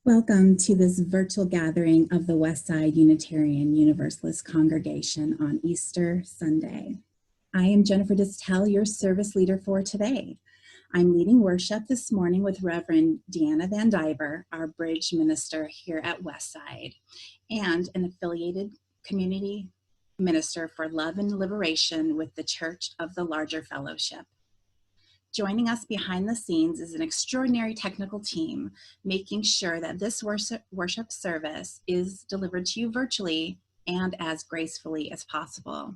Welcome to this virtual gathering of the Westside Unitarian Universalist Congregation on Easter Sunday. I am Jennifer Distel, your service leader for today. I'm leading worship this morning with Reverend Deanna Vandiver, our bridge minister here at Westside, and an affiliated community minister for love and liberation with the Church of the Larger Fellowship. Joining us behind the scenes is an extraordinary technical team, making sure that this worship service is delivered to you virtually and as gracefully as possible.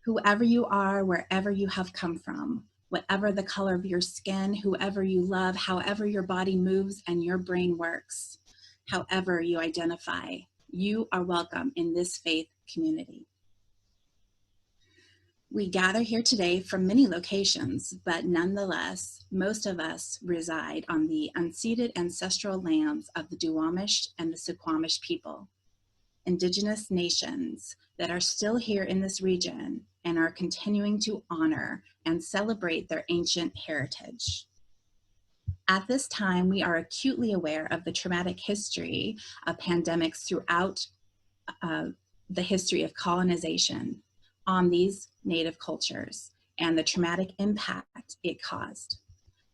Whoever you are, wherever you have come from, whatever the color of your skin, whoever you love, however your body moves and your brain works, however you identify, you are welcome in this faith community. We gather here today from many locations, but nonetheless, most of us reside on the unceded ancestral lands of the Duwamish and the Suquamish people, indigenous nations that are still here in this region and are continuing to honor and celebrate their ancient heritage. At this time, we are acutely aware of the traumatic history of pandemics throughout the history of colonization on these Native cultures and the traumatic impact it caused.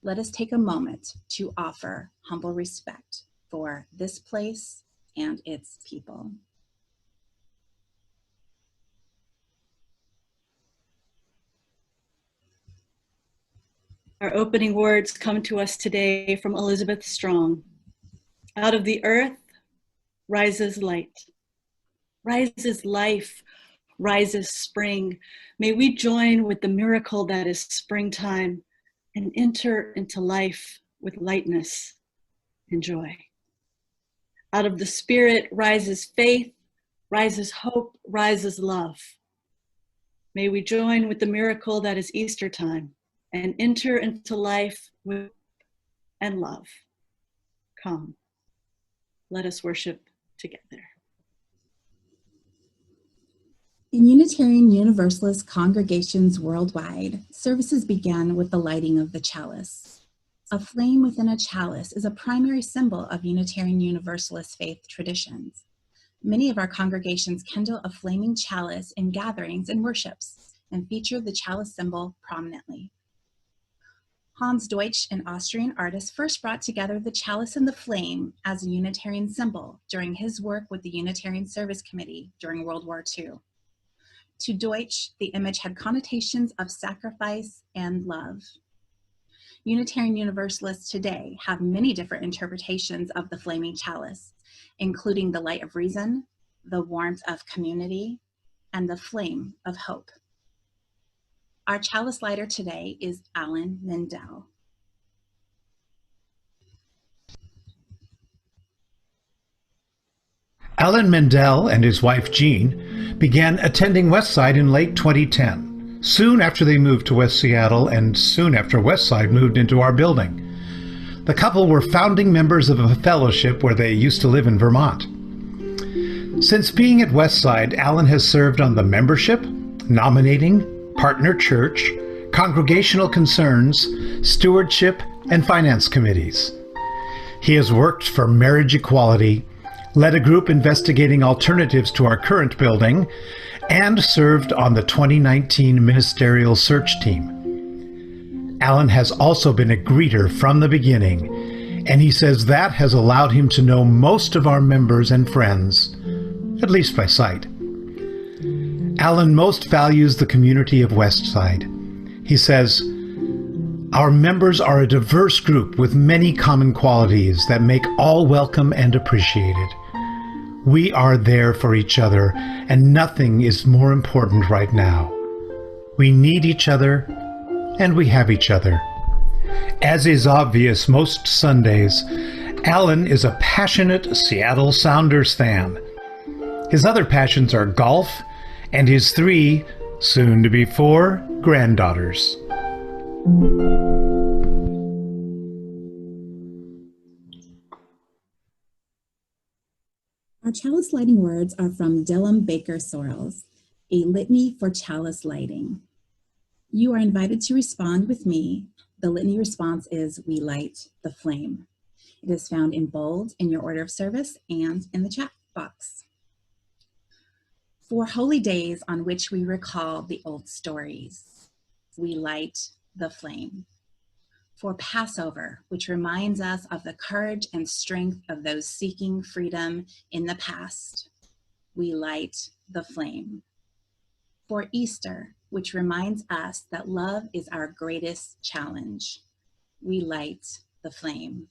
Let us take a moment to offer humble respect for this place and its people. Our opening words come to us today from Elizabeth Strong. Out of the earth rises light, rises life, rises spring. May we join with the miracle that is springtime and enter into life with lightness and joy. Out of the spirit rises faith, rises hope, rises love. May we join with the miracle that is Easter time and enter into life with and love. Come, let us worship together. In Unitarian Universalist congregations worldwide, services began with the lighting of the chalice. A flame within a chalice is a primary symbol of Unitarian Universalist faith traditions. Many of our congregations kindle a flaming chalice in gatherings and worships and feature the chalice symbol prominently. Hans Deutsch, an Austrian artist, first brought together the chalice and the flame as a Unitarian symbol during his work with the Unitarian Service Committee during World War II. To Deutsch, the image had connotations of sacrifice and love. Unitarian Universalists today have many different interpretations of the flaming chalice, including the light of reason, the warmth of community, and the flame of hope. Our chalice lighter today is Alan Mindell. Alan Mindell and his wife Jean began attending Westside in late 2010, soon after they moved to West Seattle and soon after Westside moved into our building. The couple were founding members of a fellowship where they used to live in Vermont. Since being at Westside, Alan has served on the membership, nominating, partner church, congregational concerns, stewardship, and finance committees. He has worked for marriage equality, led a group investigating alternatives to our current building, and served on the 2019 ministerial search team. Alan has also been a greeter from the beginning, and he says that has allowed him to know most of our members and friends, at least by sight. Alan most values the community of Westside. He says, "Our members are a diverse group with many common qualities that make all welcome and appreciated. We are there for each other, and nothing is more important right now. We need each other, and we have each other." As is obvious most Sundays, Alan is a passionate Seattle Sounders fan. His other passions are golf and his 3, soon to be 4, granddaughters. Our chalice lighting words are from Dylan Baker Sorrells, A Litany for Chalice Lighting. You are invited to respond with me. The litany response is, "We light the flame." It is found in bold in your order of service and in the chat box. For holy days on which we recall the old stories, we light the flame. For Passover, which reminds us of the courage and strength of those seeking freedom in the past, we light the flame. For Easter, which reminds us that love is our greatest challenge, we light the flame.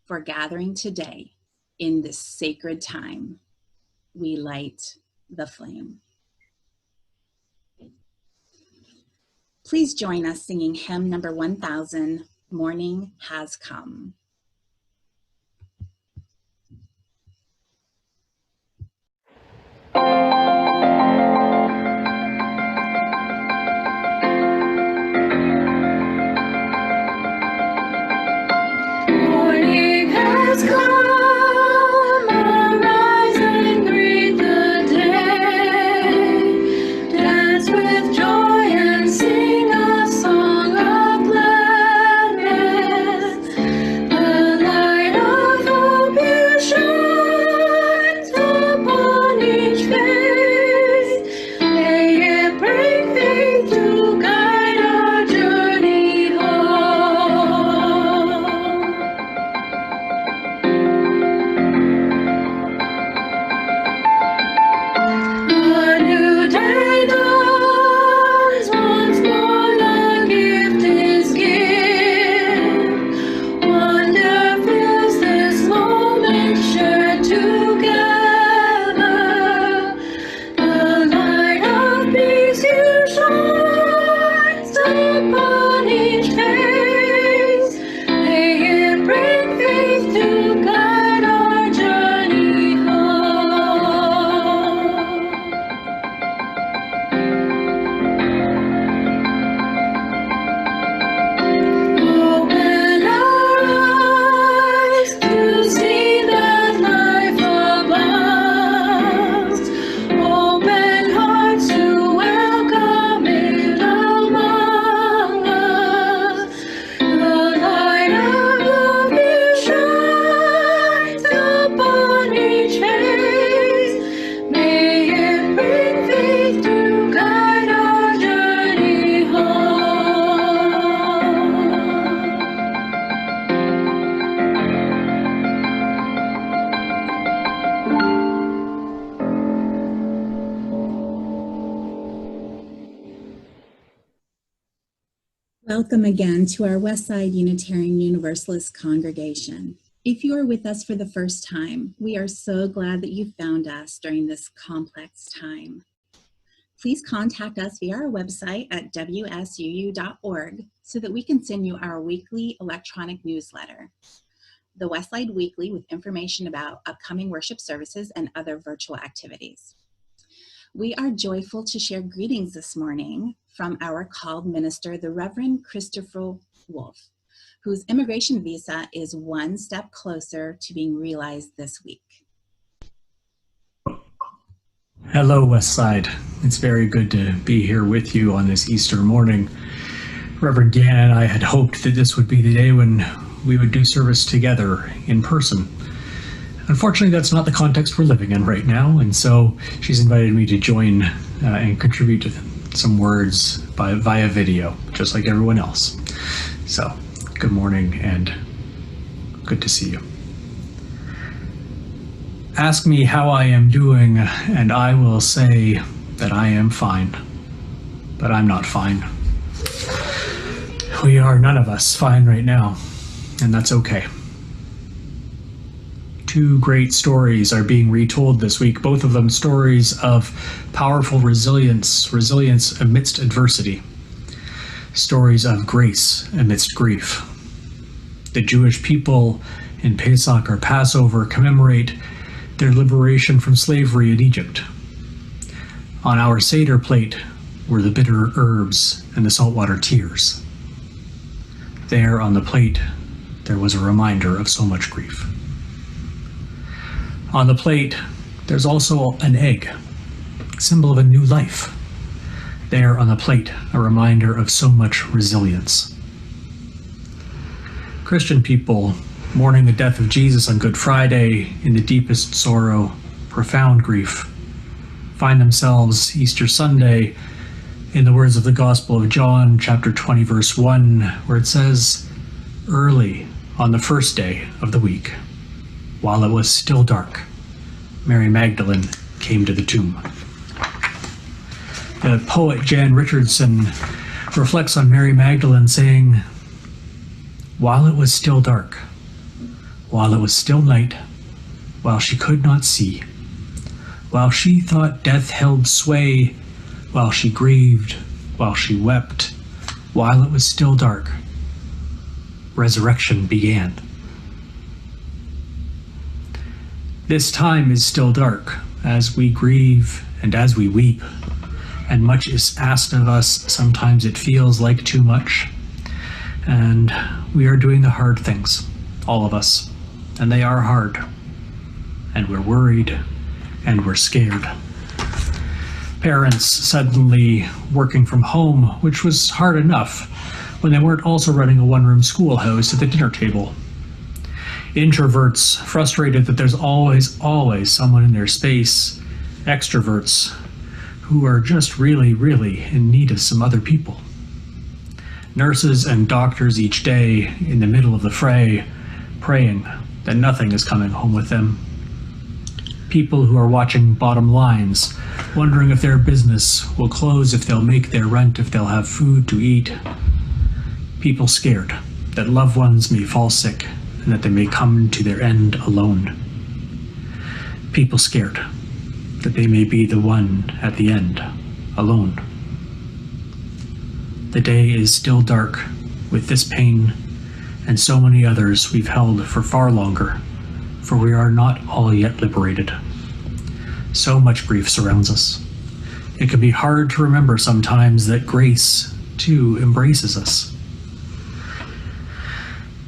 For gathering today in this sacred time, we light the flame. Please join us singing hymn number 1000, Morning Has Come. Morning has come, arise and greet the day. Dance with joy and sing a song of gladness. The light of hope you shines upon each face. May it bring faith to guide our journey home. A new day dawns, once more the gift is given. Wonder fills this moment shared together. The light of peace you shines upon each face. May it bring faith to guide our journey home. Open our eyes to see that life abounds. Open hearts to welcome it among us. The light of love you shines upon each face. May it bring faith to guide our journey home. Welcome again to our Westside Unitarian Universalist congregation. If you are with us for the first time, we are so glad that you found us during this complex time. Please contact us via our website at wsuu.org so that we can send you our weekly electronic newsletter, the Westside Weekly, with information about upcoming worship services and other virtual activities. We are joyful to share greetings this morning from our called minister, the Reverend Christopher Wolf, whose immigration visa is one step closer to being realized this week. Hello, Westside. It's very good to be here with you on this Easter morning. Reverend Deanna and I had hoped that this would be the day when we would do service together in person. Unfortunately, that's not the context we're living in right now, and so she's invited me to join and contribute to some words via video, just like everyone else. So, good morning and good to see you. Ask me how I am doing, and I will say that I am fine, but I'm not fine. We are none of us fine right now, and that's okay. Two great stories are being retold this week, both of them stories of powerful resilience amidst adversity, stories of grace amidst grief. The Jewish people in Pesach or Passover commemorate their liberation from slavery in Egypt. On our Seder plate were the bitter herbs and the saltwater tears. There on the plate, there was a reminder of so much grief. On the plate, there's also an egg, symbol of a new life. There on the plate, a reminder of so much resilience. Christian people mourning the death of Jesus on Good Friday in the deepest sorrow, profound grief, find themselves Easter Sunday in the words of the Gospel of John, chapter 20, verse 1, where it says, "Early on the first day of the week, while it was still dark, Mary Magdalene came to the tomb." The poet Jan Richardson reflects on Mary Magdalene saying, "While it was still dark, while it was still night, while she could not see, while she thought death held sway, while she grieved, while she wept, while it was still dark, resurrection began." This time is still dark as we grieve and as we weep, and much is asked of us. Sometimes it feels like too much, and we are doing the hard things, all of us, and they are hard, and we're worried, and we're scared. Parents suddenly working from home, which was hard enough when they weren't also running a one-room schoolhouse at the dinner table. Introverts frustrated that there's always someone in their space. Extroverts who are just really in need of some other people. Nurses and doctors each day in the middle of the fray, praying that nothing is coming home with them. People who are watching bottom lines, wondering if their business will close, if they'll make their rent, if they'll have food to eat. People scared that loved ones may fall sick and that they may come to their end alone. People scared that they may be the one at the end, alone. The day is still dark with this pain and so many others we've held for far longer, for we are not all yet liberated. So much grief surrounds us. It can be hard to remember sometimes that grace, too, embraces us.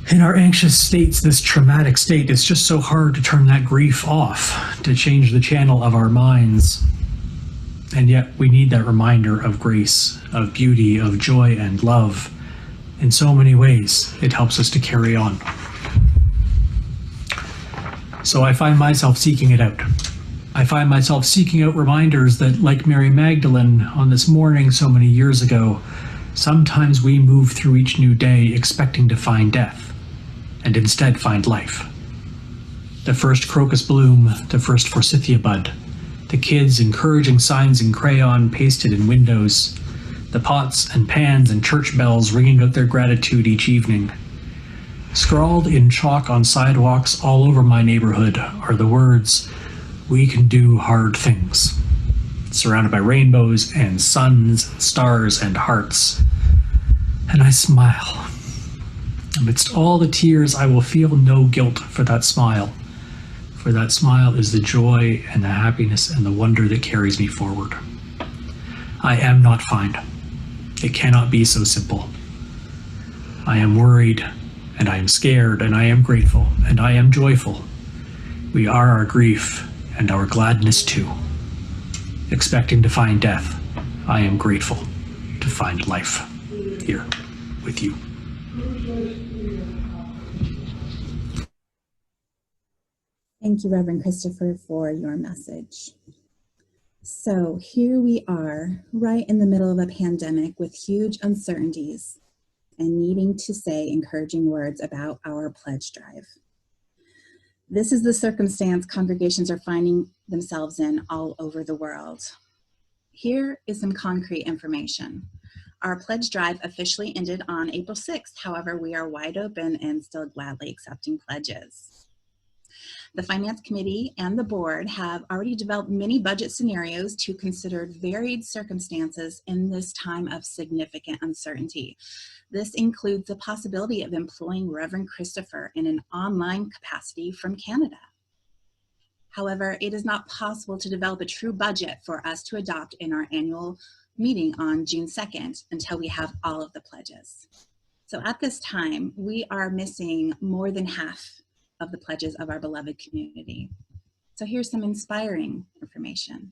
In our anxious states, this traumatic state, it's just so hard to turn that grief off, to change the channel of our minds. And yet we need that reminder of grace, of beauty, of joy and love. In so many ways, it helps us to carry on. So I find myself seeking it out. I find myself seeking out reminders that, like Mary Magdalene on this morning so many years ago, sometimes we move through each new day expecting to find death, and instead find life. The first crocus bloom, the first forsythia bud, the kids' encouraging signs in crayon pasted in windows, the pots and pans and church bells ringing out their gratitude each evening. Scrawled in chalk on sidewalks all over my neighborhood are the words, "We can do hard things," surrounded by rainbows and suns, stars and hearts. And I smile. Amidst all the tears, I will feel no guilt for that smile. For that smile is the joy and the happiness and the wonder that carries me forward. I am not fine. It cannot be so simple. I am worried, and I am scared, and I am grateful, and I am joyful. We are our grief and our gladness too. Expecting to find death, I am grateful to find life here with you. Thank you, Reverend Christopher, for your message. So here we are, right in the middle of a pandemic with huge uncertainties and needing to say encouraging words about our pledge drive. This is the circumstance congregations are finding themselves in all over the world. Here is some concrete information. Our pledge drive officially ended on April 6th. However, we are wide open and still gladly accepting pledges. The Finance Committee and the board have already developed many budget scenarios to consider varied circumstances in this time of significant uncertainty. This includes the possibility of employing Reverend Christopher in an online capacity from Canada. However, it is not possible to develop a true budget for us to adopt in our annual meeting on June 2nd until we have all of the pledges. So at this time, we are missing more than half of the pledges of our beloved community. So here's some inspiring information.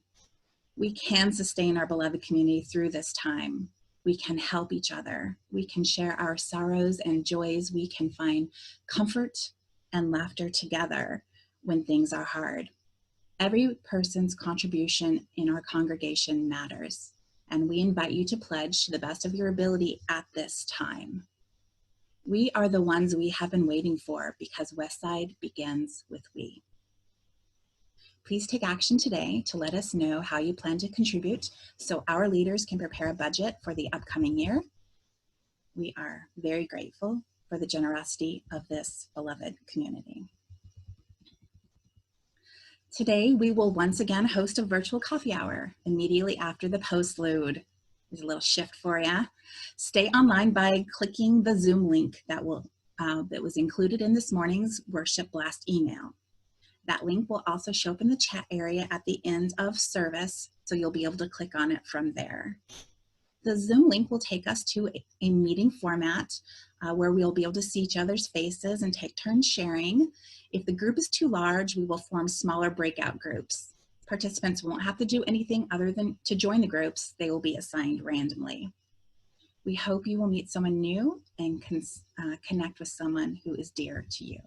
We can sustain our beloved community through this time. We can help each other. We can share our sorrows and joys. We can find comfort and laughter together when things are hard. Every person's contribution in our congregation matters, and we invite you to pledge to the best of your ability at this time. We are the ones we have been waiting for because Westside begins with we. Please take action today to let us know how you plan to contribute so our leaders can prepare a budget for the upcoming year. We are very grateful for the generosity of this beloved community. Today, we will once again host a virtual coffee hour immediately after the postlude. There's a little shift for you. Stay online by clicking the Zoom link that was included in this morning's worship blast email. That link will also show up in the chat area at the end of service, so you'll be able to click on it from there. The Zoom link will take us to a meeting format where we'll be able to see each other's faces and take turns sharing. If the group is too large, we will form smaller breakout groups. Participants won't have to do anything other than to join the groups. They will be assigned randomly. We hope you will meet someone new and connect with someone who is dear to you.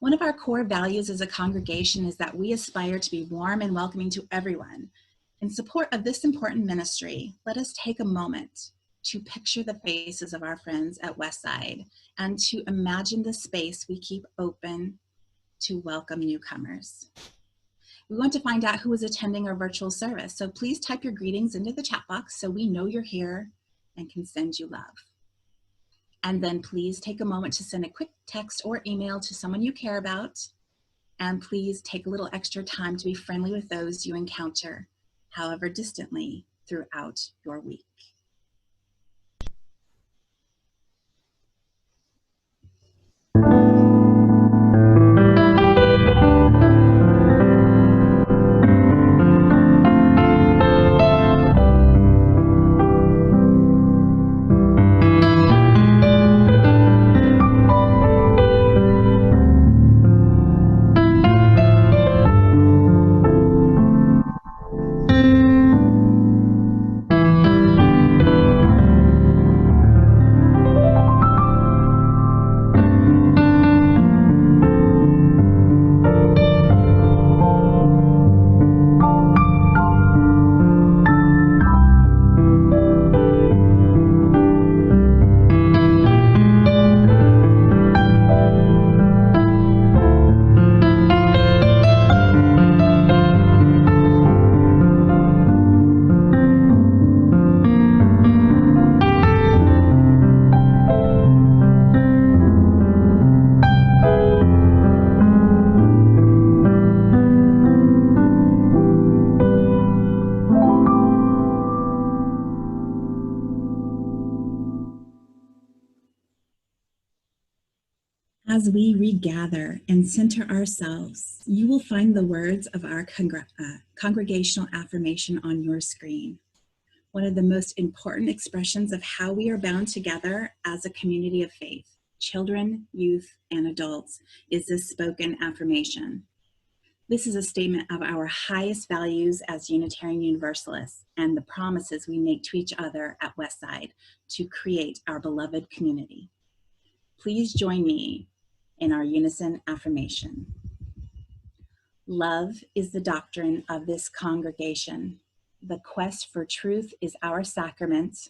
One of our core values as a congregation is that we aspire to be warm and welcoming to everyone. In support of this important ministry, let us take a moment to picture the faces of our friends at Westside and to imagine the space we keep open to welcome newcomers. We want to find out who is attending our virtual service, so please type your greetings into the chat box so we know you're here and can send you love. And then please take a moment to send a quick text or email to someone you care about, and please take a little extra time to be friendly with those you encounter, however distantly, throughout your week. As we regather and center ourselves, you will find the words of our congregational affirmation on your screen. One of the most important expressions of how we are bound together as a community of faith, children, youth, and adults, is this spoken affirmation. This is a statement of our highest values as Unitarian Universalists and the promises we make to each other at Westside to create our beloved community. Please join me in our unison affirmation. Love is the doctrine of this congregation. The quest for truth is our sacrament,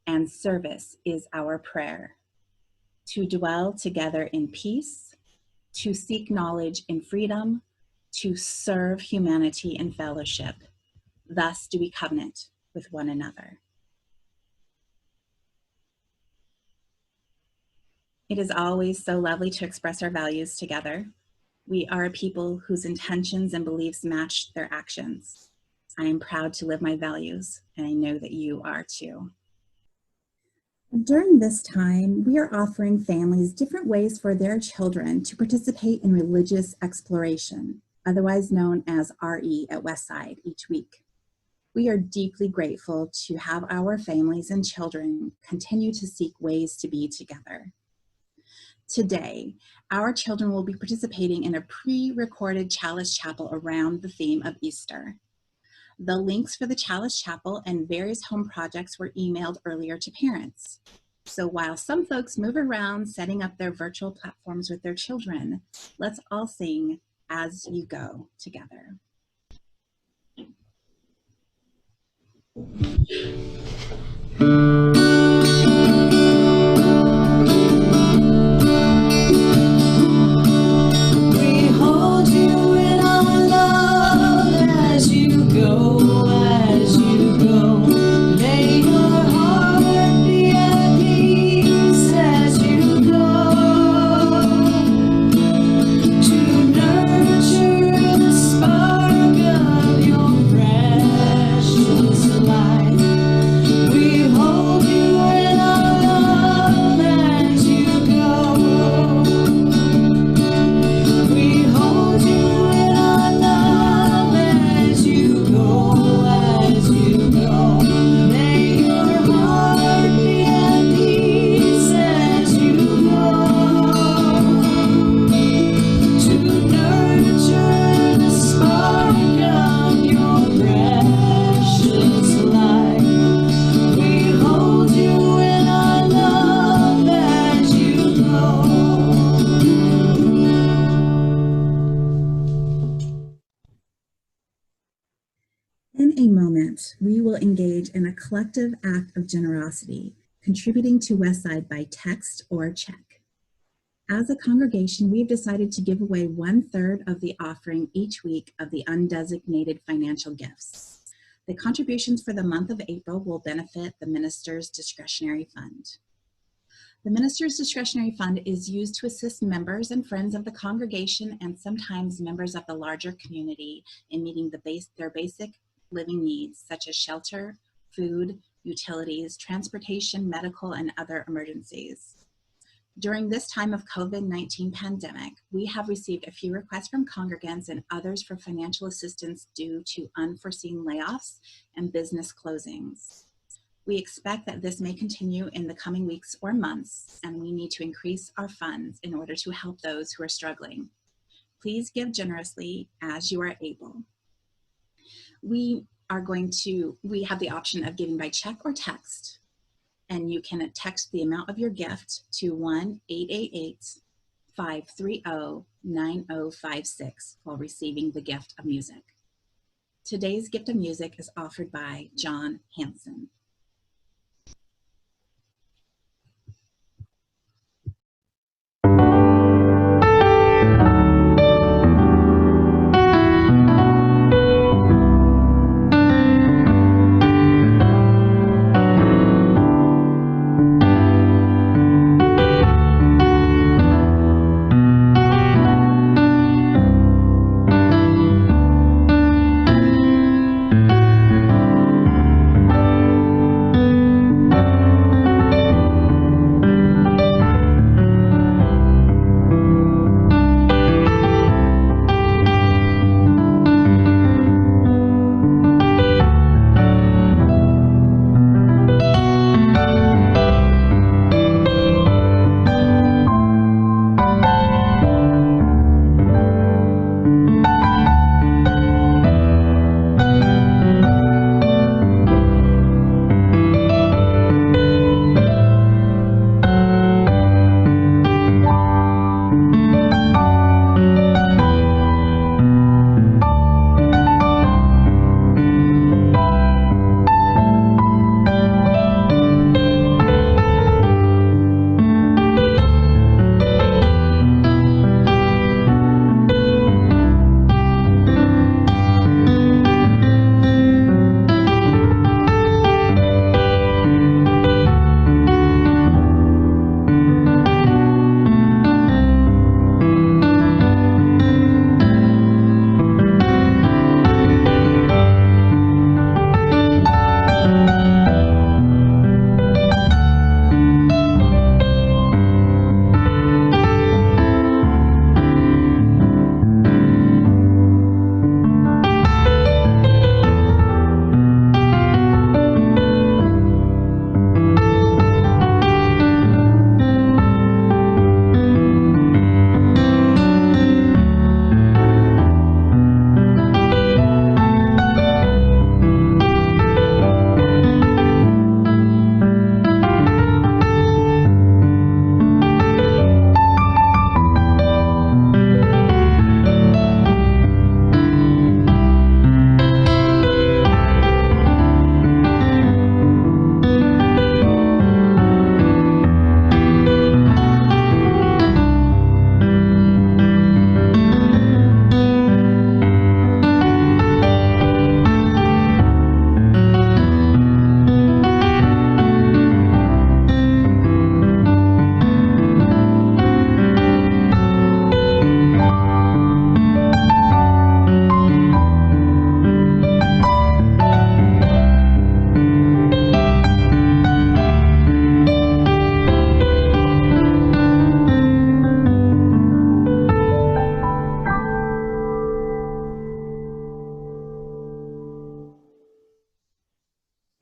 and service is our prayer. To dwell together in peace, to seek knowledge in freedom, to serve humanity in fellowship. Thus do we covenant with one another. It is always so lovely to express our values together. We are a people whose intentions and beliefs match their actions. I am proud to live my values, and I know that you are too. During this time, we are offering families different ways for their children to participate in religious exploration, otherwise known as RE at Westside, each week. We are deeply grateful to have our families and children continue to seek ways to be together. Today, our children will be participating in a pre-recorded Chalice Chapel around the theme of Easter. The links for the Chalice Chapel and various home projects were emailed earlier to parents. So while some folks move around setting up their virtual platforms with their children, let's all sing As You Go together. We hold you in our love as you go, as you go. May your heart be at peace as you go. To nurture the spark of your precious life. We hold you in our love as you go. We hold you in our love as you go, as you go. May your heart be at peace as you go. To nurture the spark of your precious life. We hold you in our love as you go. In a moment, we will engage in a collective act of generosity, contributing to Westside by text or check. As a congregation, we've decided to give away 1/3 of the offering each week of the undesignated financial gifts. The contributions for the month of April will benefit the Minister's Discretionary Fund. The Minister's Discretionary Fund is used to assist members and friends of the congregation and sometimes members of the larger community in meeting their basic living needs, such as shelter, food, utilities, transportation, medical, and other emergencies. During this time of COVID-19 pandemic, we have received a few requests from congregants and others for financial assistance due to unforeseen layoffs and business closings. We expect that this may continue in the coming weeks or months, and we need to increase our funds in order to help those who are struggling. Please give generously as you are able. We have the option of giving by check or text, and you can text the amount of your gift to 1-888-530-9056 while receiving the gift of music. Today's gift of music is offered by John Hanson.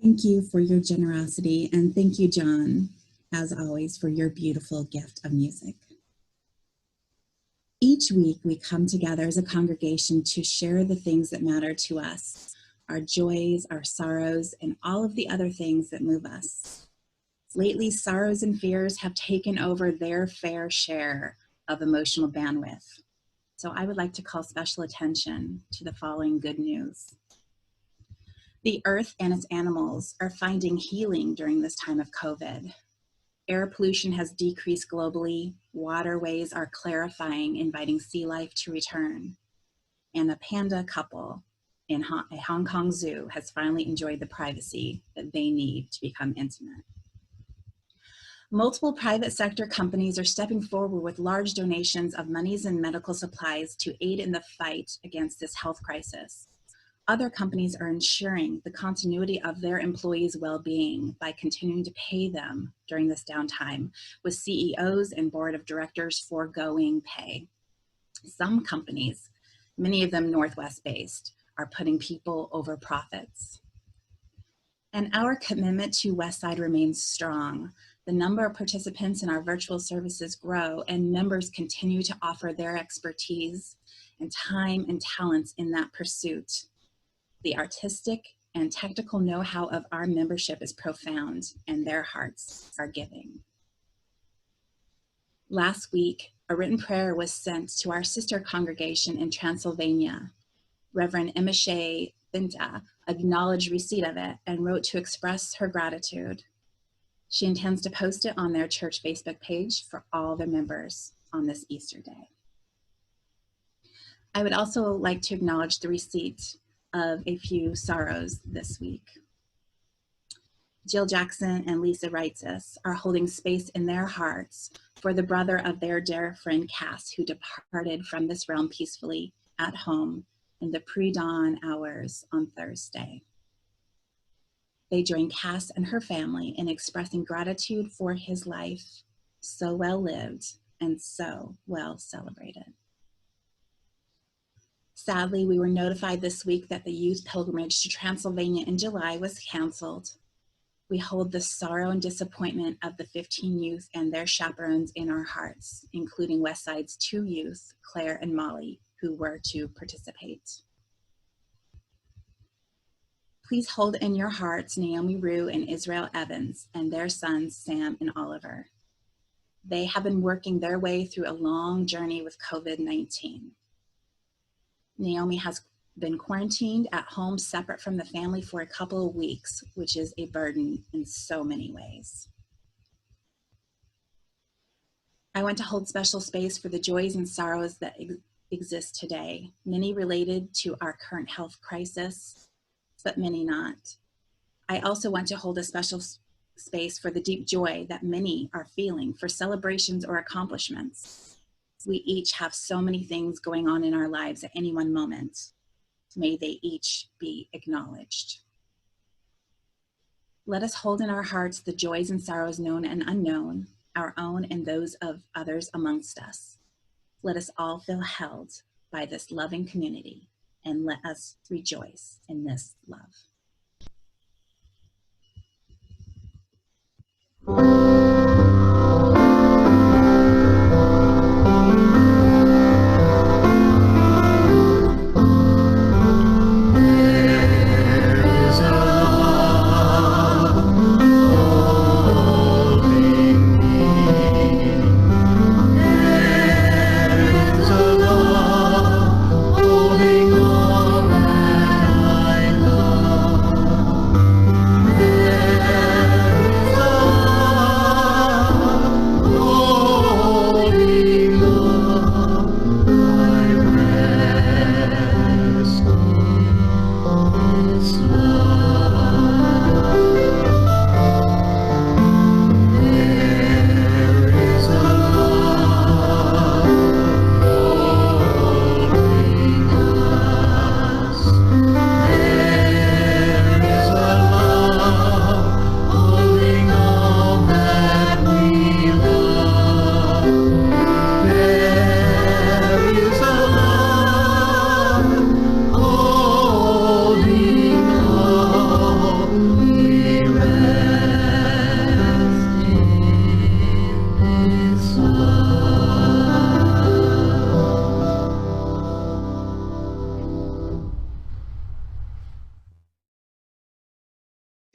Thank you for your generosity, and thank you, John, as always, for your beautiful gift of music. Each week, we come together as a congregation to share the things that matter to us, our joys, our sorrows, and all of the other things that move us. Lately, sorrows and fears have taken over their fair share of emotional bandwidth. So I would like to call special attention to the following good news. The earth and its animals are finding healing during this time of COVID. Air pollution has decreased globally, waterways are clarifying, inviting sea life to return, and a panda couple in a Hong Kong zoo has finally enjoyed the privacy that they need to become intimate. Multiple private sector companies are stepping forward with large donations of monies and medical supplies to aid in the fight against this health crisis. Other companies are ensuring the continuity of their employees' well-being by continuing to pay them during this downtime, with CEOs and board of directors foregoing pay. Some companies, many of them Northwest-based, are putting people over profits. And our commitment to Westside remains strong. The number of participants in our virtual services grow, and members continue to offer their expertise and time and talents in that pursuit. The artistic and technical know-how of our membership is profound, and their hearts are giving. Last week, a written prayer was sent to our sister congregation in Transylvania. Reverend Emma Shea Binta acknowledged receipt of it and wrote to express her gratitude. She intends to post it on their church Facebook page for all their members on this Easter day. I would also like to acknowledge the receipt of a few sorrows this week. Jill Jackson and Lisa Reitzis are holding space in their hearts for the brother of their dear friend Cass, who departed from this realm peacefully at home in the pre-dawn hours on Thursday. They join Cass and her family in expressing gratitude for his life, so well lived and so well celebrated. Sadly, we were notified this week that the youth pilgrimage to Transylvania in July was canceled. We hold the sorrow and disappointment of the 15 youth and their chaperones in our hearts, including Westside's 2 youth, Claire and Molly, who were to participate. Please hold in your hearts Naomi Rue and Israel Evans and their sons, Sam and Oliver. They have been working their way through a long journey with COVID-19. Naomi has been quarantined at home separate from the family for a couple of weeks, which is a burden in so many ways. I want to hold special space for the joys and sorrows that exist today, many related to our current health crisis, but many not. I also want to hold a special space for the deep joy that many are feeling for celebrations or accomplishments. We each have so many things going on in our lives at any one moment. May they each be acknowledged. Let us hold in our hearts the joys and sorrows known and unknown, our own and those of others amongst us. Let us all feel held by this loving community, and let us rejoice in this love.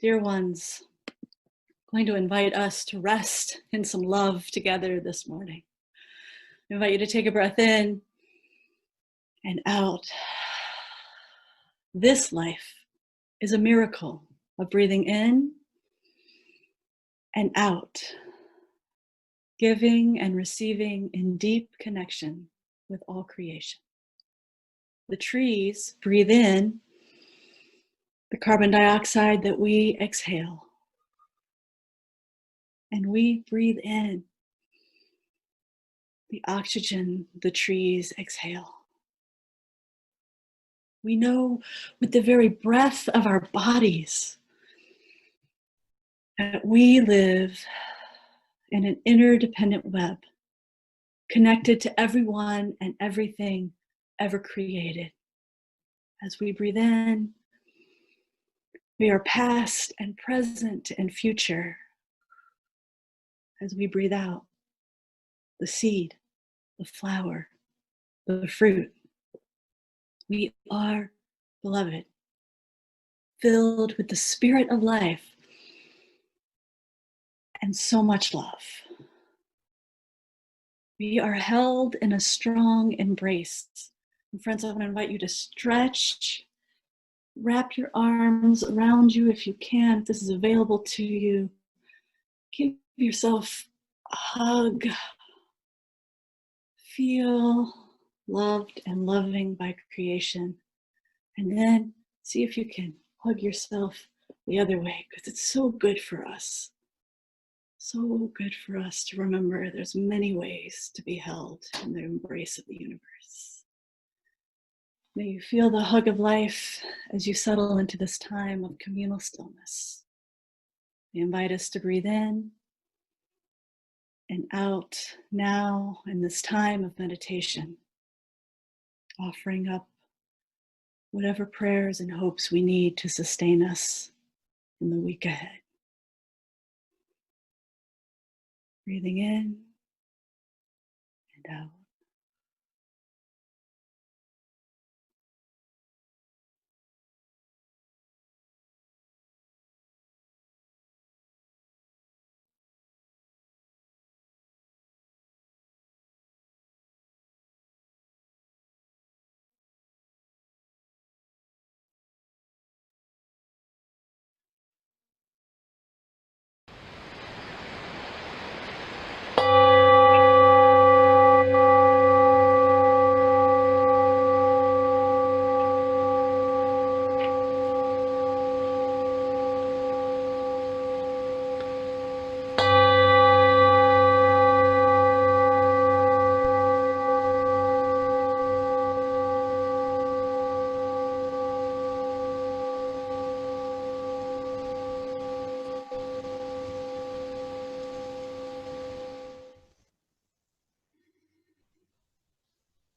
Dear ones, I'm going to invite us to rest in some love together this morning. I invite you to take a breath in and out. This life is a miracle of breathing in and out, giving and receiving in deep connection with all creation. The trees breathe in the carbon dioxide that we exhale, and we breathe in the oxygen the trees exhale. We know with the very breath of our bodies that we live in an interdependent web, connected to everyone and everything ever created. As we breathe in, we are past and present and future. As we breathe out, the seed, the flower, the fruit, we are beloved, filled with the spirit of life and so much love. We are held in a strong embrace. And friends, I want to invite you to stretch, wrap your arms around you if you can, if this is available to you. Give yourself a hug. Feel loved and loving by creation. And then see if you can hug yourself the other way, because it's so good for us. So good for us to remember there's many ways to be held in the embrace of the universe. May you feel the hug of life as you settle into this time of communal stillness. We invite us to breathe in and out now in this time of meditation, offering up whatever prayers and hopes we need to sustain us in the week ahead. Breathing in and out.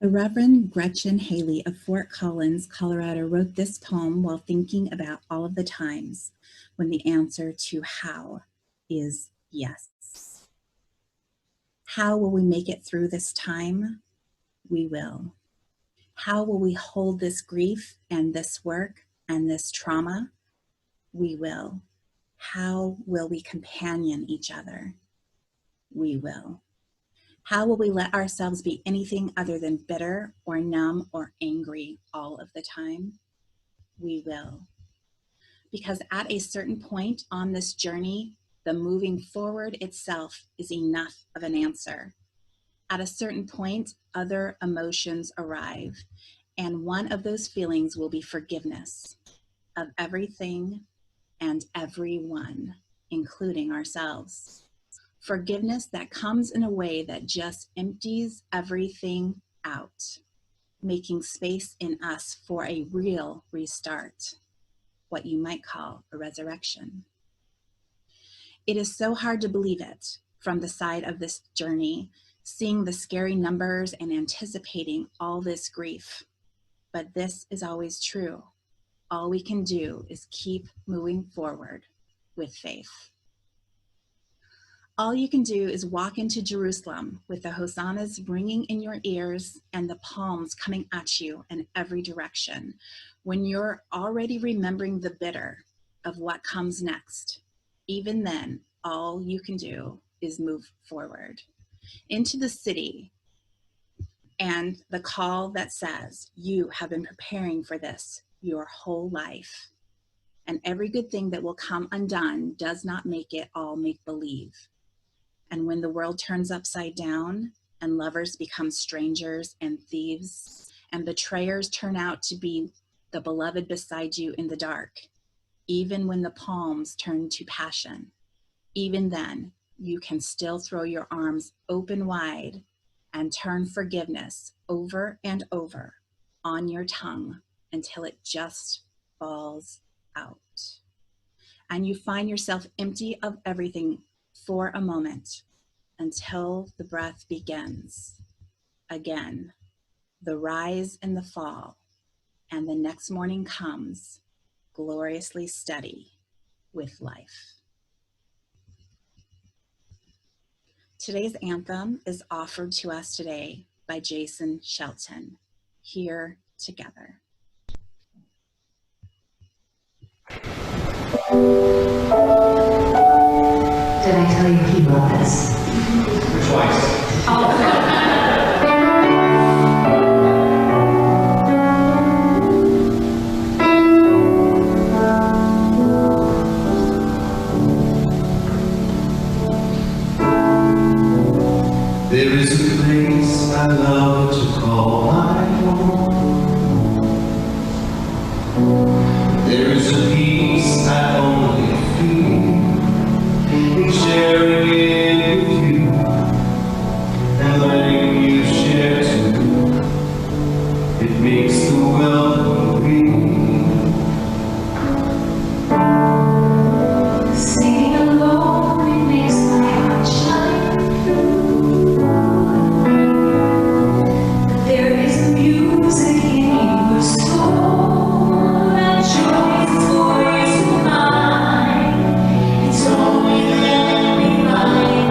The Reverend Gretchen Haley of Fort Collins, Colorado, wrote this poem while thinking about all of the times when the answer to how is yes. How will we make it through this time? We will. How will we hold this grief and this work and this trauma? We will. How will we companion each other? We will. How will we let ourselves be anything other than bitter or numb or angry all of the time? We will. Because at a certain point on this journey, the moving forward itself is enough of an answer. At a certain point, other emotions arrive, and one of those feelings will be forgiveness of everything and everyone, including ourselves. Forgiveness that comes in a way that just empties everything out, making space in us for a real restart, what you might call a resurrection. It is so hard to believe it from the side of this journey, seeing the scary numbers and anticipating all this grief. But this is always true. All we can do is keep moving forward with faith. All you can do is walk into Jerusalem with the hosannas ringing in your ears and the palms coming at you in every direction. When you're already remembering the bitter, of what comes next, even then, all you can do is move forward into the city, and the call that says you have been preparing for this your whole life, and every good thing that will come undone does not make it all make believe. And when the world turns upside down and lovers become strangers and thieves and betrayers turn out to be the beloved beside you in the dark, even when the palms turn to passion, even then you can still throw your arms open wide and turn forgiveness over and over on your tongue until it just falls out. And you find yourself empty of everything for a moment until the breath begins again, the rise and the fall, and the next morning comes gloriously steady with life. Today's anthem is offered to us today by Jason Shelton, Here Together. Did I tell you he wrote this? Twice. There is a place I love to call my home. There is a peace I only feel in sharing it with you and letting you share too. It makes the world real. Singing alone, it makes my heart shine through. There is music in your soul that joy is for you mine. It's only then we find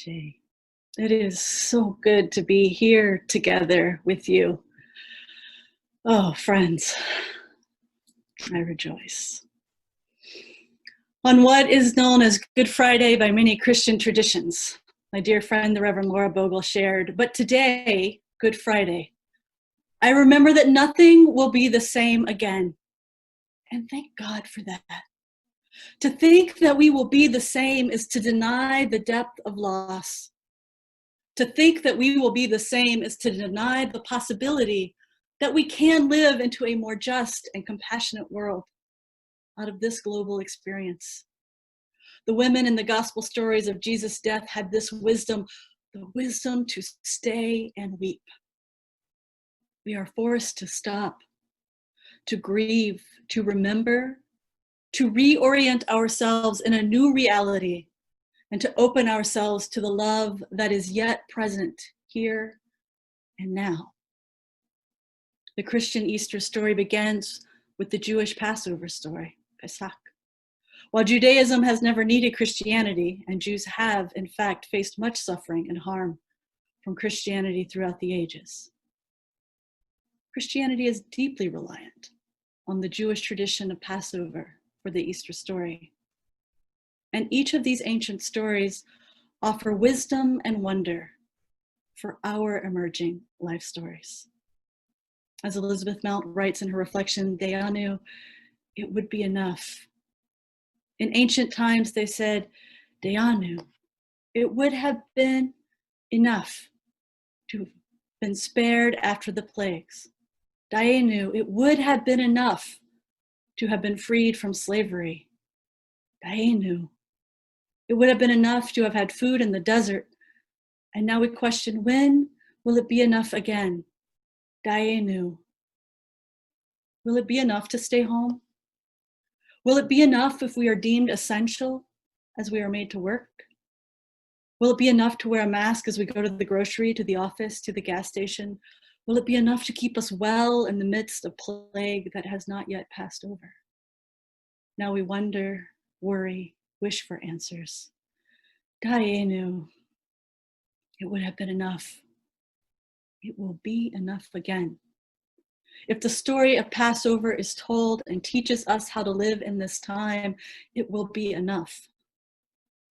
It is so good to be here together with you. Oh, friends, I rejoice. On what is known as Good Friday by many Christian traditions, my dear friend, the Reverend Laura Bogle shared, but today, Good Friday, I remember that nothing will be the same again. And thank God for that. To think that we will be the same is to deny the depth of loss. To think that we will be the same is to deny the possibility that we can live into a more just and compassionate world out of this global experience. The women in the gospel stories of Jesus' death had this wisdom, the wisdom to stay and weep. We are forced to stop, to grieve, to remember, to reorient ourselves in a new reality, and to open ourselves to the love that is yet present here and now. The Christian Easter story begins with the Jewish Passover story, Pesach. While Judaism has never needed Christianity, and Jews have, in fact, faced much suffering and harm from Christianity throughout the ages, Christianity is deeply reliant on the Jewish tradition of Passover for the Easter story. And each of these ancient stories offer wisdom and wonder for our emerging life stories. As Elizabeth Mount writes in her reflection, Deanna, it would be enough. In ancient times, they said, Deanna, it would have been enough to have been spared after the plagues. Deanna, it would have been enough to have been freed from slavery. Deanna, it would have been enough to have had food in the desert. And now we question, when will it be enough again? Deanna, will it be enough to stay home? Will it be enough if we are deemed essential as we are made to work? Will it be enough to wear a mask as we go to the grocery, to the office, to the gas station? Will it be enough to keep us well in the midst of plague that has not yet passed over? Now we wonder, worry, wish for answers. Deanna, it would have been enough. It will be enough again. If the story of Passover is told and teaches us how to live in this time, it will be enough.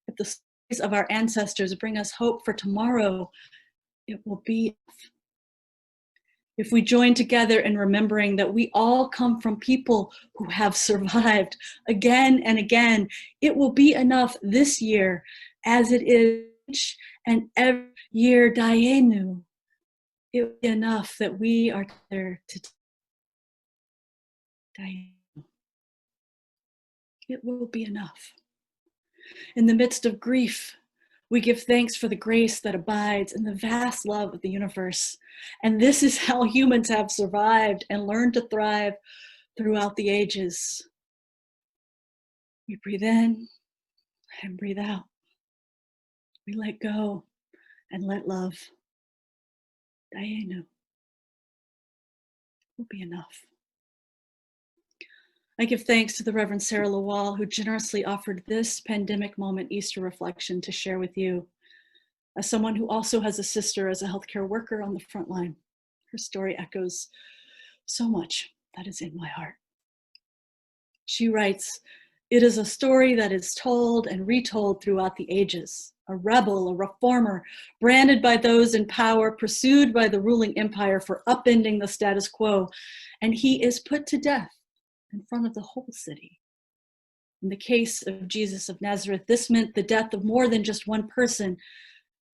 If the stories of our ancestors bring us hope for tomorrow, it will be enough. If we join together in remembering that we all come from people who have survived again and again, it will be enough this year as it is each and every year. Deanna, it will be enough that we are there to Deanna. It will be enough. In the midst of grief, we give thanks for the grace that abides in the vast love of the universe. And this is how humans have survived and learned to thrive throughout the ages. We breathe in and breathe out. We let go and let love. Deanna, will be enough. I give thanks to the Reverend Sarah Lawal, who generously offered this pandemic moment Easter reflection to share with you. As someone who also has a sister as a healthcare worker on the front line, her story echoes so much that is in my heart. She writes, "It is a story that is told and retold throughout the ages. A rebel, a reformer, branded by those in power, pursued by the ruling empire for upending the status quo, and he is put to death in front of the whole city. In the case of Jesus of Nazareth, this meant the death of more than just one person,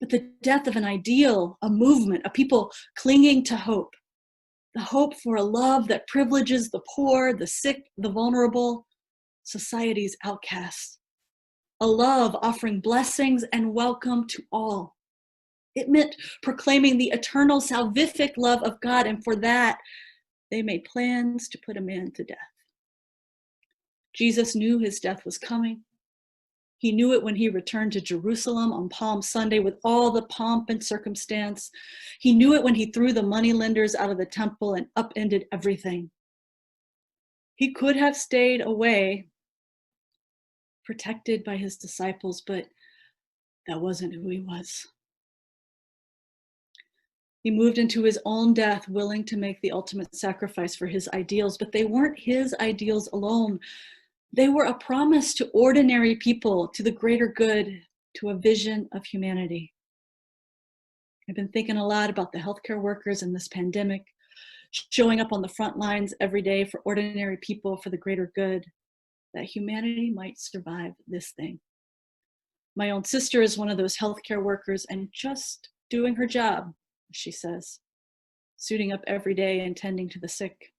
but the death of an ideal, a movement, a people clinging to hope, the hope for a love that privileges the poor, the sick, the vulnerable, society's outcasts, a love offering blessings and welcome to all. It meant proclaiming the eternal salvific love of God, and for that, they made plans to put a man to death. Jesus knew his death was coming. He knew it when he returned to Jerusalem on Palm Sunday with all the pomp and circumstance. He knew it when he threw the moneylenders out of the temple and upended everything. He could have stayed away, protected by his disciples, but That wasn't who he was. He moved into his own death, willing to make the ultimate sacrifice for his ideals, but they weren't his ideals alone. They were a promise to ordinary people, to the greater good, to a vision of humanity. I've been thinking a lot about the healthcare workers in this pandemic, showing up on the front lines every day for ordinary people, for the greater good, that humanity might survive this thing. My own sister is one of those healthcare workers and just doing her job, she says, suiting up every day and tending to the sick.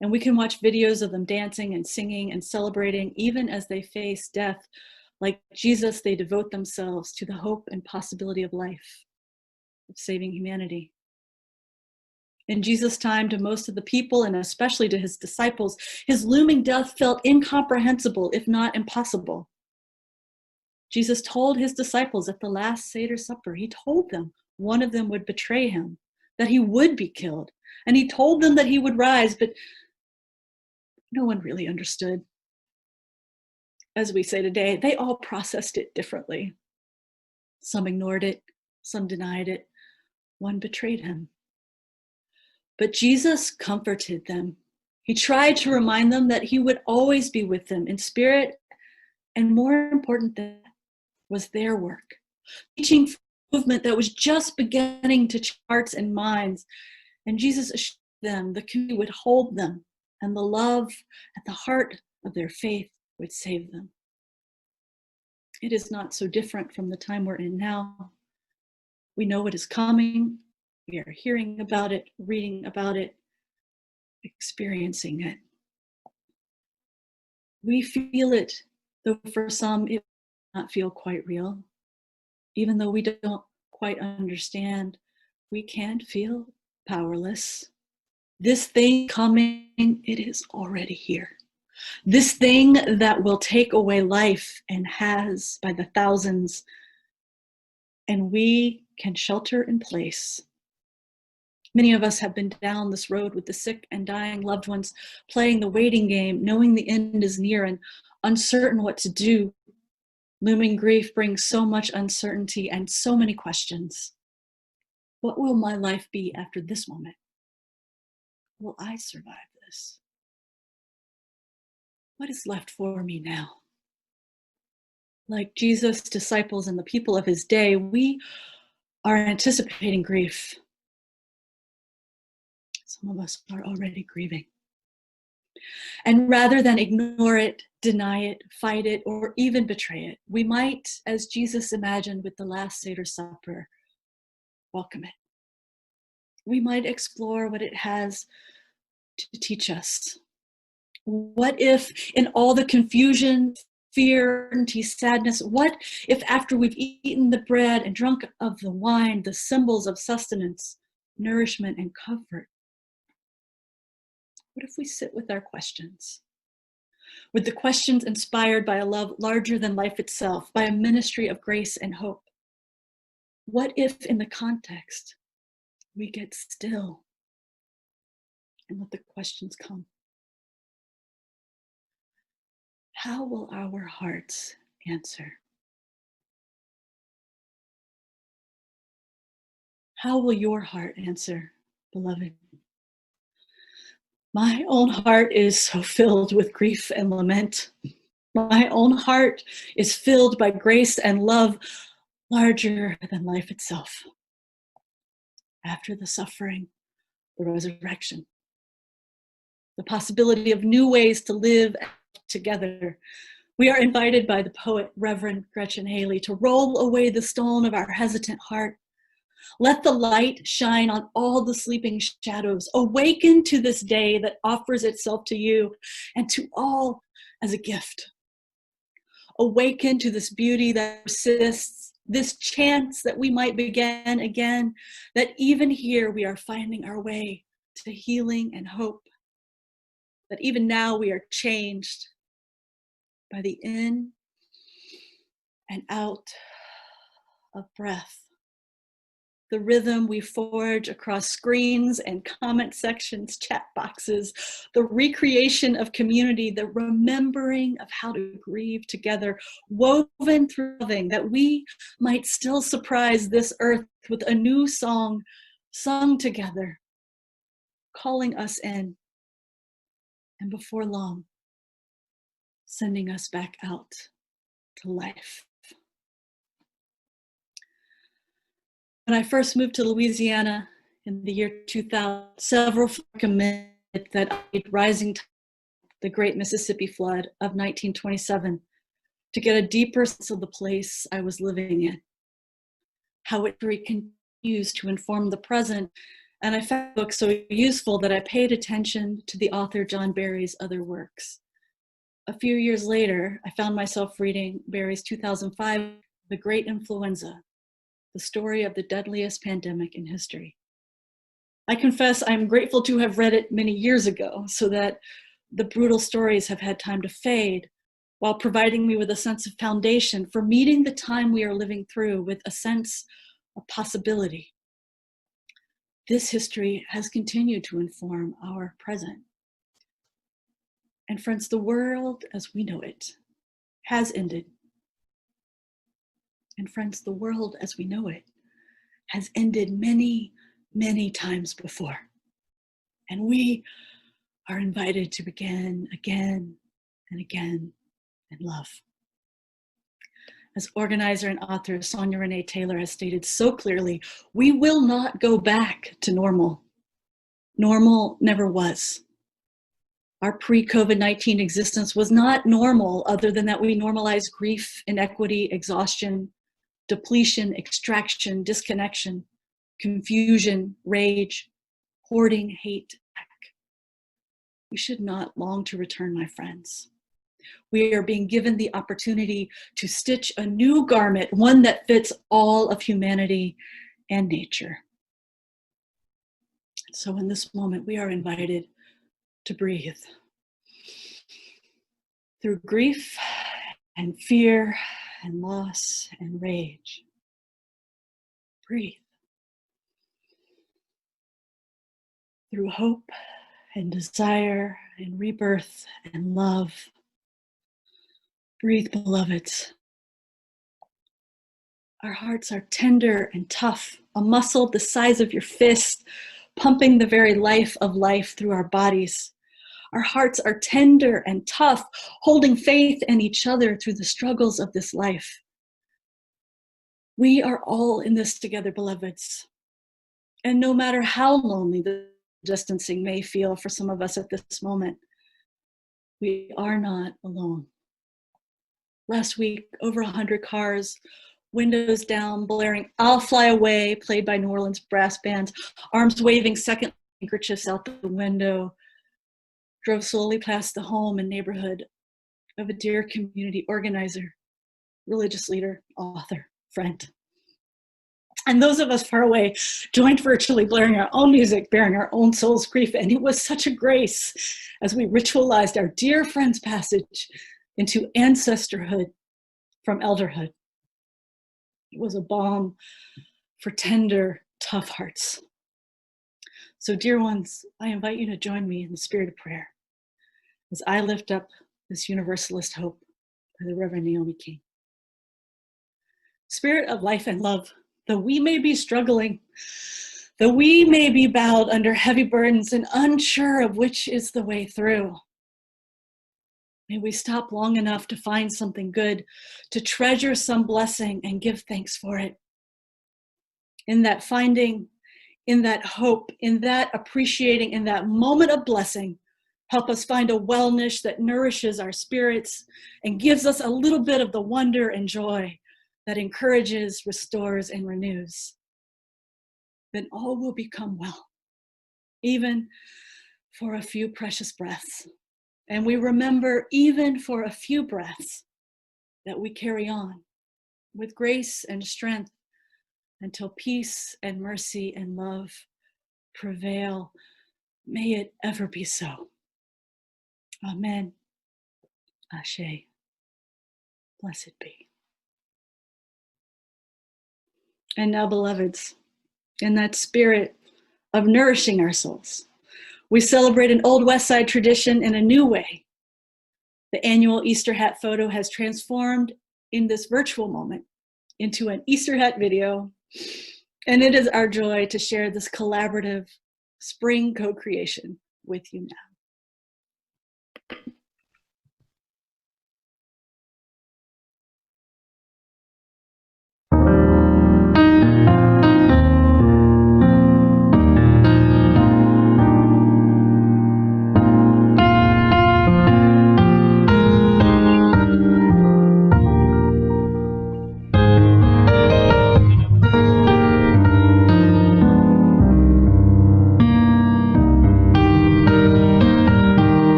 And we can watch videos of them dancing and singing and celebrating, even as they face death. Like Jesus, they devote themselves to the hope and possibility of life, of saving humanity. In Jesus' time, to most of the people, and especially to his disciples, his looming death felt incomprehensible, if not impossible. Jesus told his disciples at the last Seder supper, he told them one of them would betray him, that he would be killed. And he told them that he would rise, but no one really understood. As we say today, they all processed it differently. Some ignored it, some denied it, one betrayed him. But Jesus comforted them. He tried to remind them that he would always be with them in spirit, and more important than that was their work, teaching movement that was just beginning to change hearts and minds. And Jesus assured them the community would hold them, and the love at the heart of their faith would save them. It is not so different from the time we're in now. We know what is coming. We are hearing about it, reading about it, experiencing it. We feel it, though for some it may not feel quite real. Even though we don't quite understand, we can feel powerless. This thing coming, it is already here. This thing that will take away life and has by the thousands, and we can shelter in place. Many of us have been down this road with the sick and dying loved ones, playing the waiting game, knowing the end is near and uncertain what to do. Looming grief brings so much uncertainty and so many questions. What will my life be after this moment? Will I survive this? What is left for me now? Like Jesus' disciples and the people of his day, we are anticipating grief. Some of us are already grieving. And rather than ignore it, deny it, fight it, or even betray it, we might, as Jesus imagined with the last Seder supper, welcome it. We might explore what it has to teach us. What if in all the confusion, fear, uncertainty, sadness, what if after we've eaten the bread and drunk of the wine, the symbols of sustenance, nourishment, and comfort, what if we sit with our questions? With the questions inspired by a love larger than life itself, by a ministry of grace and hope? What if in the context we get still and let the questions come? How will our hearts answer? How will your heart answer, beloved? My own heart is so filled with grief and lament. My own heart is filled by grace and love larger than life itself. After the suffering, the resurrection, the possibility of new ways to live together, we are invited by the poet, Reverend Gretchen Haley, to roll away the stone of our hesitant heart. Let the light shine on all the sleeping shadows. Awaken to this day that offers itself to you and to all as a gift. Awaken to this beauty that persists, this chance that we might begin again, that even here we are finding our way to healing and hope, that even now we are changed by the in and out of breath. the rhythm we forge across screens and comment sections, chat boxes, the recreation of community, the remembering of how to grieve together, woven through loving, that we might still surprise this earth with a new song sung together, calling us in, and before long, sending us back out to life. When I first moved to Louisiana in the year 2000, several recommended that I read Rising Tide, the Great Mississippi Flood of 1927, to get a deeper sense of the place I was living in, how it continues to inform the present. And I found the book so useful that I paid attention to the author John Barry's other works. A few years later, I found myself reading Barry's 2005, The Great Influenza, the story of the deadliest pandemic in history. I confess I'm grateful to have read it many years ago so that the brutal stories have had time to fade, while providing me with a sense of foundation for meeting the time we are living through with a sense of possibility. This history has continued to inform our present. And friends, the world as we know it has ended. And friends, the world as we know it has ended many, many times before. And we are invited to begin again and again in love. As organizer and author Sonia Renee Taylor has stated so clearly, we will not go back to normal. Normal never was. Our pre-COVID-19 existence was not normal, other than that we normalized grief, inequity, exhaustion, depletion, extraction, disconnection, confusion, rage, hoarding, hate. We should not long to return, my friends. We are being given the opportunity to stitch a new garment, one that fits all of humanity and nature. So in this moment, we are invited to breathe through grief and fear and loss and rage. Breathe through hope and desire and rebirth and love. Breathe, beloveds. Our hearts are tender and tough, a muscle the size of your fist, pumping the very life of life through our bodies. Our hearts are tender and tough, holding faith in each other through the struggles of this life. We are all in this together, beloveds. And no matter how lonely the distancing may feel for some of us at this moment, we are not alone. Last week, over 100 cars, windows down, blaring "I'll Fly Away," played by New Orleans brass bands, arms waving second handkerchiefs out the window, drove slowly past the home and neighborhood of a dear community organizer, religious leader, author, friend. And those of us far away joined virtually, blaring our own music, bearing our own soul's grief. And it was such a grace as we ritualized our dear friend's passage into ancestorhood from elderhood. It was a balm for tender, tough hearts. So dear ones, I invite you to join me in the spirit of prayer as I lift up this universalist hope by the Reverend Naomi King. Spirit of life and love, though we may be struggling, though we may be bowed under heavy burdens and unsure of which is the way through, may we stop long enough to find something good, to treasure some blessing and give thanks for it. In that finding, in that hope, in that appreciating, in that moment of blessing, help us find a wellness that nourishes our spirits and gives us a little bit of the wonder and joy that encourages, restores, and renews. Then all will become well, even for a few precious breaths. And we remember, even for a few breaths, that we carry on with grace and strength until peace and mercy and love prevail. May it ever be so. Amen. Ashe. Blessed be. And now, beloveds, in that spirit of nourishing our souls. We celebrate an old West Side tradition in a new way. The annual Easter hat photo has transformed in this virtual moment into an Easter hat video, and it is our joy to share this collaborative spring co-creation with you now.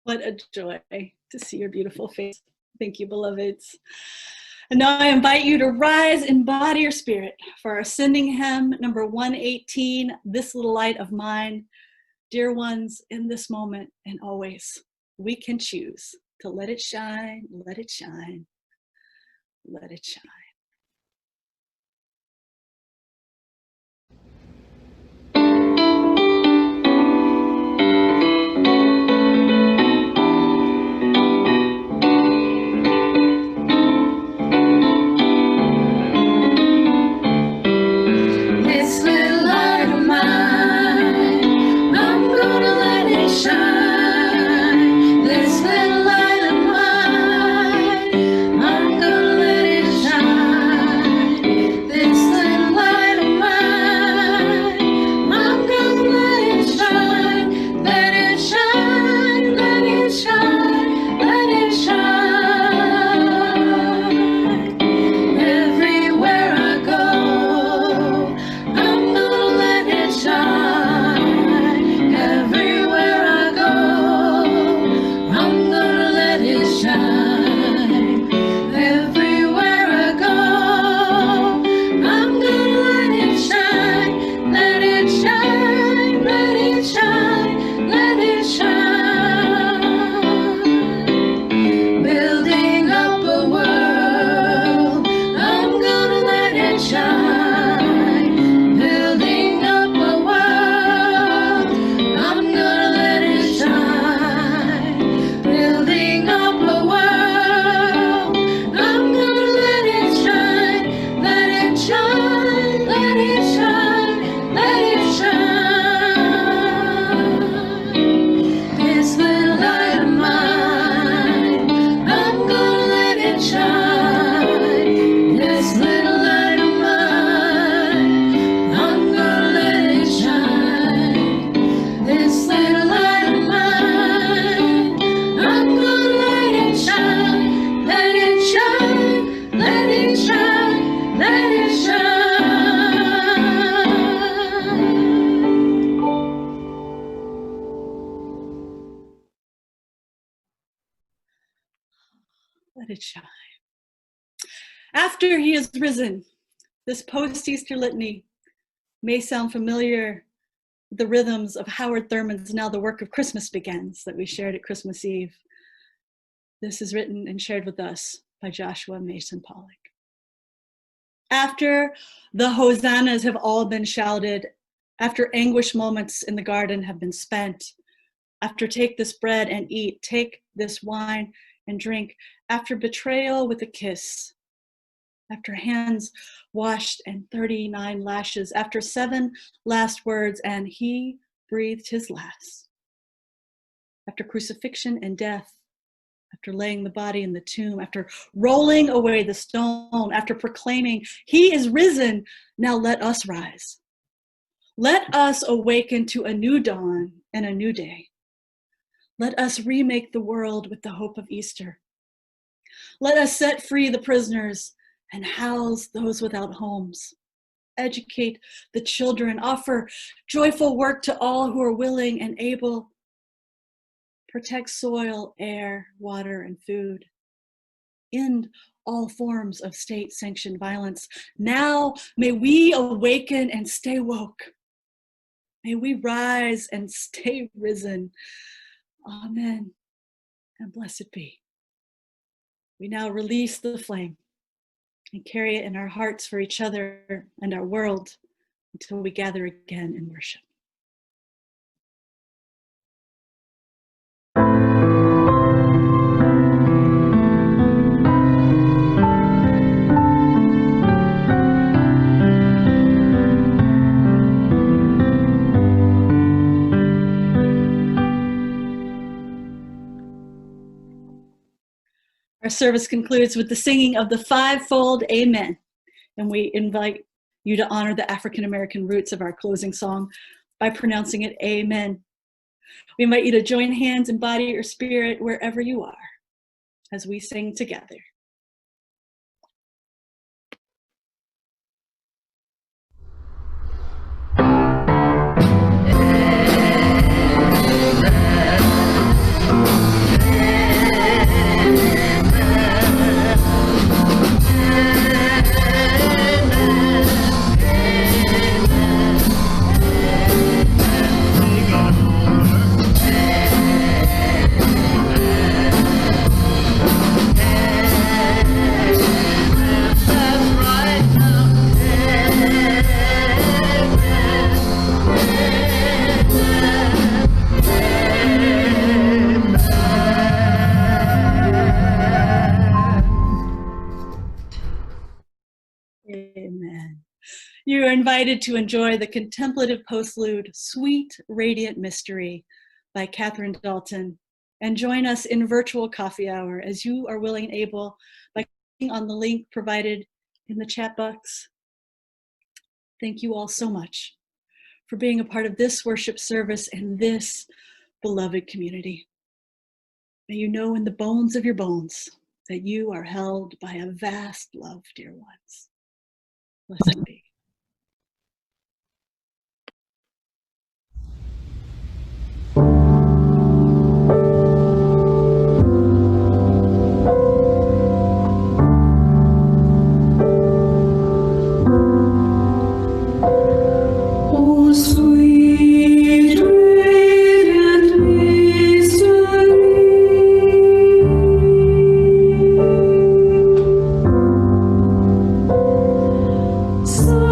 What a joy to see your beautiful face. Thank you, beloveds. And now I invite you to rise in body or spirit for our ascending hymn, number 118, This Little Light of Mine. Dear ones, in this moment and always, we can choose to let it shine, let it shine, let it shine. This little light of mine, I'm gonna let it shine. it shine. After he is risen, this post-Easter litany may sound familiar. The rhythms of Howard Thurman's Now the Work of Christmas Begins that we shared at Christmas Eve. This is written and shared with us by Joshua Mason Pollock. After the hosannas have all been shouted, after anguish moments in the garden have been spent, after take this bread and eat, take this wine and drink, after betrayal with a kiss, after hands washed and 39 lashes, after 7 last words and he breathed his last, after crucifixion and death, after laying the body in the tomb, after rolling away the stone, after proclaiming, he is risen, now let us rise. Let us awaken to a new dawn and a new day. Let us remake the world with the hope of Easter. Let us set free the prisoners and house those without homes. Educate the children, offer joyful work to all who are willing and able. Protect soil, air, water, and food. End all forms of state-sanctioned violence. Now may we awaken and stay woke. May we rise and stay risen. Amen, and blessed be. We now release the flame and carry it in our hearts for each other and our world until we gather again in worship. Our service concludes with the singing of the fivefold Amen, and we invite you to honor the African American roots of our closing song by pronouncing it Amen. We invite you to join hands in body or spirit wherever you are as we sing together. Amen. You are invited to enjoy the contemplative postlude, Sweet Radiant Mystery by Catherine Dalton, and join us in virtual coffee hour as you are willing and able by clicking on the link provided in the chat box. Thank you all so much for being a part of this worship service and this beloved community. May you know in the bones of your bones that you are held by a vast love, dear ones. Blessed be. Oh, sweet radiant mystery, so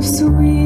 Sweet.